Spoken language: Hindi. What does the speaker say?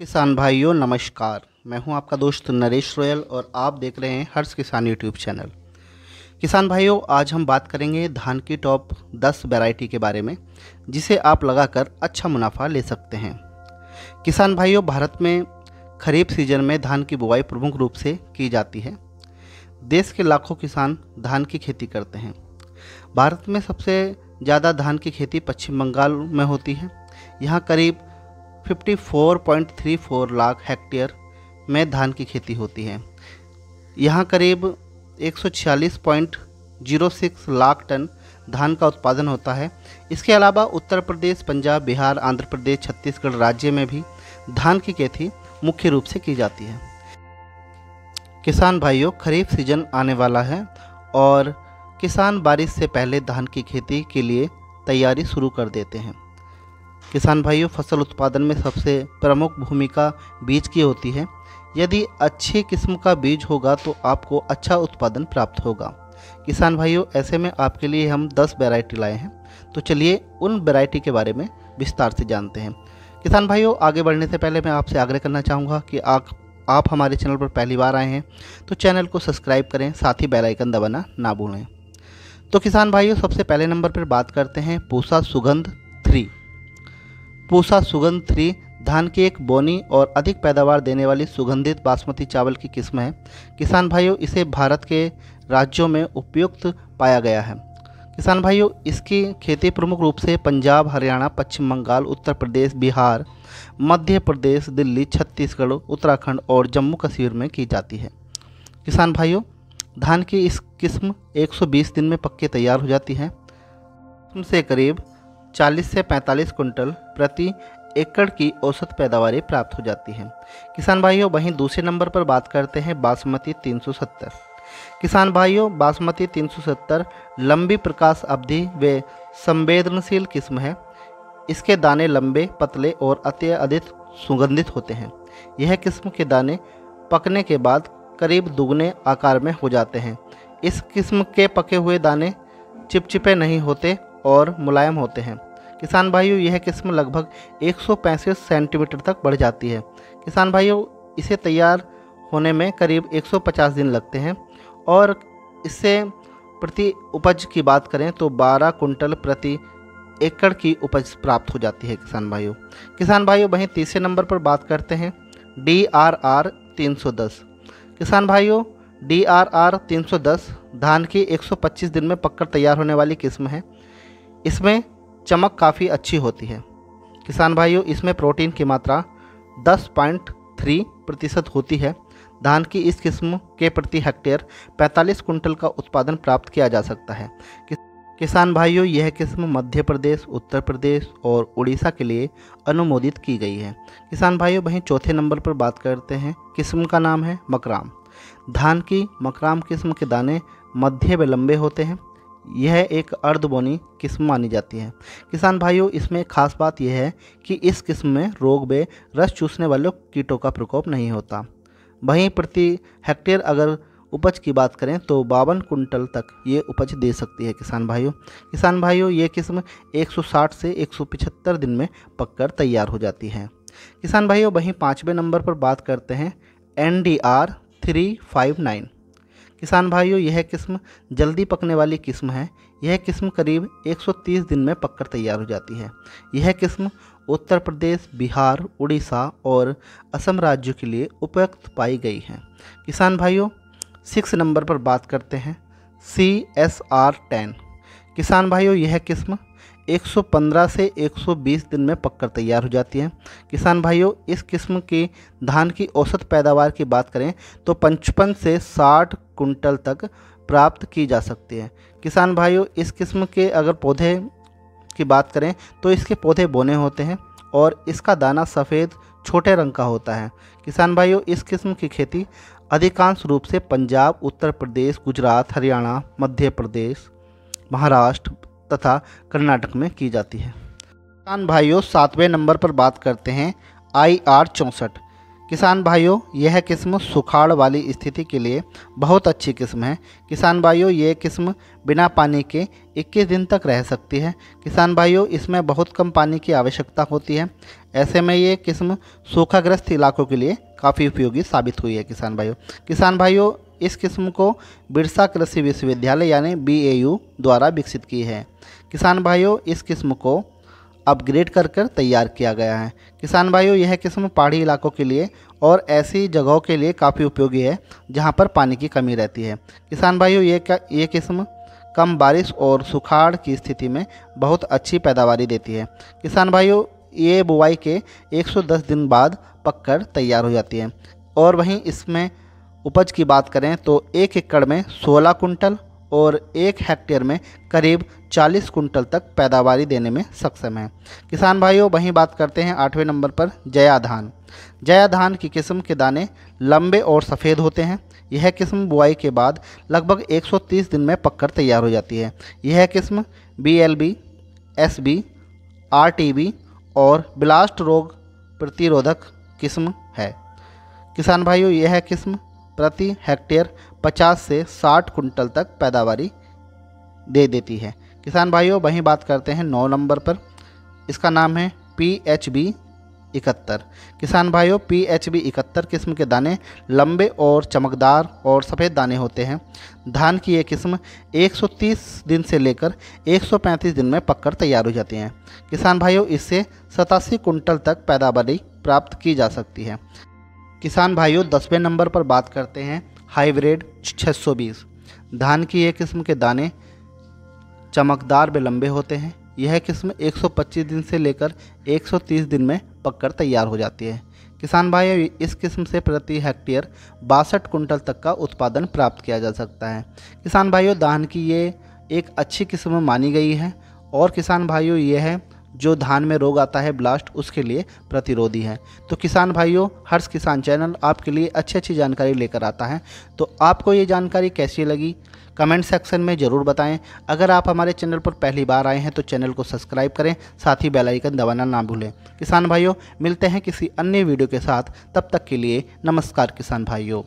किसान भाइयों नमस्कार। मैं हूं आपका दोस्त नरेश रोयल और आप देख रहे हैं हर्ष किसान यूट्यूब चैनल। किसान भाइयों, आज हम बात करेंगे धान की टॉप 10 वैरायटी के बारे में जिसे आप लगाकर अच्छा मुनाफा ले सकते हैं। किसान भाइयों, भारत में खरीफ सीजन में धान की बुवाई प्रमुख रूप से की जाती है। देश के लाखों किसान धान की खेती करते हैं। भारत में सबसे ज़्यादा धान की खेती पश्चिम बंगाल में होती है। यहाँ करीब 54.34 लाख हेक्टेयर में धान की खेती होती है। यहाँ करीब 146.06 लाख टन धान का उत्पादन होता है। इसके अलावा उत्तर प्रदेश, पंजाब, बिहार, आंध्र प्रदेश, छत्तीसगढ़ राज्य में भी धान की खेती मुख्य रूप से की जाती है। किसान भाइयों, खरीफ सीजन आने वाला है और किसान बारिश से पहले धान की खेती के लिए तैयारी शुरू कर देते हैं। किसान भाइयों, फसल उत्पादन में सबसे प्रमुख भूमिका बीज की होती है। यदि अच्छी किस्म का बीज होगा तो आपको अच्छा उत्पादन प्राप्त होगा। किसान भाइयों, ऐसे में आपके लिए हम 10 वैरायटी लाए हैं, तो चलिए उन वैरायटी के बारे में विस्तार से जानते हैं। किसान भाइयों, आगे बढ़ने से पहले मैं आपसे आग्रह करना चाहूँगा कि आप हमारे चैनल पर पहली बार आए हैं तो चैनल को सब्सक्राइब करें, साथ ही बेल आइकन दबाना ना भूलें। तो किसान भाइयों, सबसे पहले नंबर पर बात करते हैं पूसा सुगंध 3। पूसा सुगंध 3 धान की एक बोनी और अधिक पैदावार देने वाली सुगंधित बासमती चावल की किस्म है। किसान भाइयों, इसे भारत के राज्यों में उपयुक्त पाया गया है। किसान भाइयों, इसकी खेती प्रमुख रूप से पंजाब, हरियाणा, पश्चिम बंगाल, उत्तर प्रदेश, बिहार, मध्य प्रदेश, दिल्ली, छत्तीसगढ़, उत्तराखंड और जम्मू कश्मीर में की जाती है। किसान भाइयों, धान की इस किस्म 120 दिन में पक्के तैयार हो जाती है। उनसे करीब 40 से 45 कुंटल प्रति एकड़ की औसत पैदावार प्राप्त हो जाती है। किसान भाइयों, वहीं दूसरे नंबर पर बात करते हैं बासमती 370। किसान भाइयों, बासमती 370 लंबी प्रकाश अवधि व संवेदनशील किस्म है। इसके दाने लंबे, पतले और अत्यधिक सुगंधित होते हैं। यह किस्म के दाने पकने के बाद करीब दुगने आकार में हो जाते हैं। इस किस्म के पके हुए दाने चिपचिपे नहीं होते और मुलायम होते हैं। किसान भाइयों, यह किस्म लगभग 165 सेंटीमीटर तक बढ़ जाती है। किसान भाइयों, इसे तैयार होने में करीब 150 दिन लगते हैं और इससे प्रति उपज की बात करें तो 12 कुंटल प्रति एकड़ की उपज प्राप्त हो जाती है। किसान भाइयों, वहीं तीसरे नंबर पर बात करते हैं DRR 310। किसान भाइयों, DRR 310 धान की 125 दिन में पककर तैयार होने वाली किस्म है। इसमें चमक काफ़ी अच्छी होती है। किसान भाइयों, इसमें प्रोटीन की मात्रा 10.3% होती है। धान की इस किस्म के प्रति हेक्टेयर 45 कुंटल का उत्पादन प्राप्त किया जा सकता है। किसान भाइयों, यह किस्म मध्य प्रदेश, उत्तर प्रदेश और उड़ीसा के लिए अनुमोदित की गई है। किसान भाइयों, वहीं चौथे नंबर पर बात करते हैं। किस्म का नाम है मकराम। धान की मकराम किस्म के दाने मध्य व लंबे होते हैं। यह एक अर्धबोनी किस्म मानी जाती है। किसान भाइयों, इसमें खास बात यह है कि इस किस्म में रोग व रस चूसने वाले कीटों का प्रकोप नहीं होता। वहीं प्रति हेक्टेयर अगर उपज की बात करें तो 52 कुंटल तक ये उपज दे सकती है। किसान भाइयों, ये किस्म 160 से 175 दिन में पककर तैयार हो जाती है। किसान भाइयों, वहीं पाँचवें नंबर पर बात करते हैं NDR 359। किसान भाइयों, यह किस्म जल्दी पकने वाली किस्म है। यह किस्म करीब 130 दिन में पककर तैयार हो जाती है। यह किस्म उत्तर प्रदेश, बिहार, उड़ीसा और असम राज्यों के लिए उपयुक्त पाई गई है। किसान भाइयों, 6 नंबर पर बात करते हैं CSR 10। किसान भाइयों, यह किस्म 115 से 120 दिन में पककर तैयार हो जाती है। किसान भाइयों, इस किस्म की धान की औसत पैदावार की बात करें तो 55 से 60 कुंटल तक प्राप्त की जा सकती है। किसान भाइयों, इस किस्म के अगर पौधे की बात करें तो इसके पौधे बोने होते हैं और इसका दाना सफ़ेद छोटे रंग का होता है। किसान भाइयों, इस किस्म की खेती अधिकांश रूप से पंजाब, उत्तर प्रदेश, गुजरात, हरियाणा, मध्य प्रदेश, महाराष्ट्र तथा कर्नाटक में की जाती है। किसान भाइयों, 7वें नंबर पर बात करते हैं IR 64। किसान भाइयों, यह किस्म सुखाड़ वाली स्थिति के लिए बहुत अच्छी किस्म है। किसान भाइयों, ये किस्म बिना पानी के 21 दिन तक रह सकती है। किसान भाइयों, इसमें बहुत कम पानी की आवश्यकता होती है। ऐसे में ये किस्म सूखाग्रस्त इलाकों के लिए काफ़ी उपयोगी साबित हुई है किसान भाइयों इस किस्म को बिरसा कृषि विश्वविद्यालय यानी BAU द्वारा विकसित की है। किसान भाइयों इस किस्म को अपग्रेड कर तैयार किया गया है। किसान भाइयों यह किस्म पहाड़ी इलाकों के लिए और ऐसी जगहों के लिए काफ़ी उपयोगी है जहां पर पानी की कमी रहती है। किसान भाइयों ये किस्म कम बारिश और सुखाड़ की स्थिति में बहुत अच्छी पैदावारी देती है। किसान भाइयों ये बुवाई के 110 दिन बाद पककर तैयार हो जाती है और वहीं इसमें उपज की बात करें तो 1 एकड़ में 16 कुंटल और 1 हेक्टेयर में करीब 40 कुंटल तक पैदावारी देने में सक्षम है। किसान भाइयों वहीं बात करते हैं 8वें नंबर पर जया धान। जया धान की किस्म के दाने लंबे और सफ़ेद होते हैं। यह किस्म बुआई के बाद लगभग 130 दिन में पककर तैयार हो जाती है। यह किस्म BLB, SB, RTB और ब्लास्ट रोग प्रतिरोधक किस्म है। किसान भाइयों यह किस्म प्रति हेक्टेयर 50 से 60 कुंटल तक पैदावारी दे देती है। किसान भाइयों वहीं बात करते हैं 9 नंबर पर, इसका नाम है PHB 71। किसान भाइयों PHB 71 किस्म के दाने लंबे और चमकदार और सफ़ेद दाने होते हैं। धान की ये किस्म 130 दिन से लेकर 135 दिन में पककर तैयार हो जाती हैं। किसान भाइयों इससे 87 कुंटल तक पैदावारी प्राप्त की जा सकती है। किसान भाइयों 10वें नंबर पर बात करते हैं हाइब्रिड 620। धान की ये किस्म के दाने चमकदार व लंबे होते हैं। यह किस्म 125 दिन से लेकर 130 दिन में पककर तैयार हो जाती है। किसान भाइयों इस किस्म से प्रति हेक्टेयर 62 कुंटल तक का उत्पादन प्राप्त किया जा सकता है। किसान भाइयों धान की ये एक अच्छी किस्म मानी गई है और किसान भाइयों ये है जो धान में रोग आता है ब्लास्ट उसके लिए प्रतिरोधी है। तो किसान भाइयों हर्ष किसान चैनल आपके लिए अच्छी जानकारी लेकर आता है। तो आपको ये जानकारी कैसी लगी कमेंट सेक्शन में ज़रूर बताएं। अगर आप हमारे चैनल पर पहली बार आए हैं तो चैनल को सब्सक्राइब करें, साथ ही बेल आइकन दबाना ना भूलें। किसान भाइयों मिलते हैं किसी अन्य वीडियो के साथ, तब तक के लिए नमस्कार किसान भाइयों।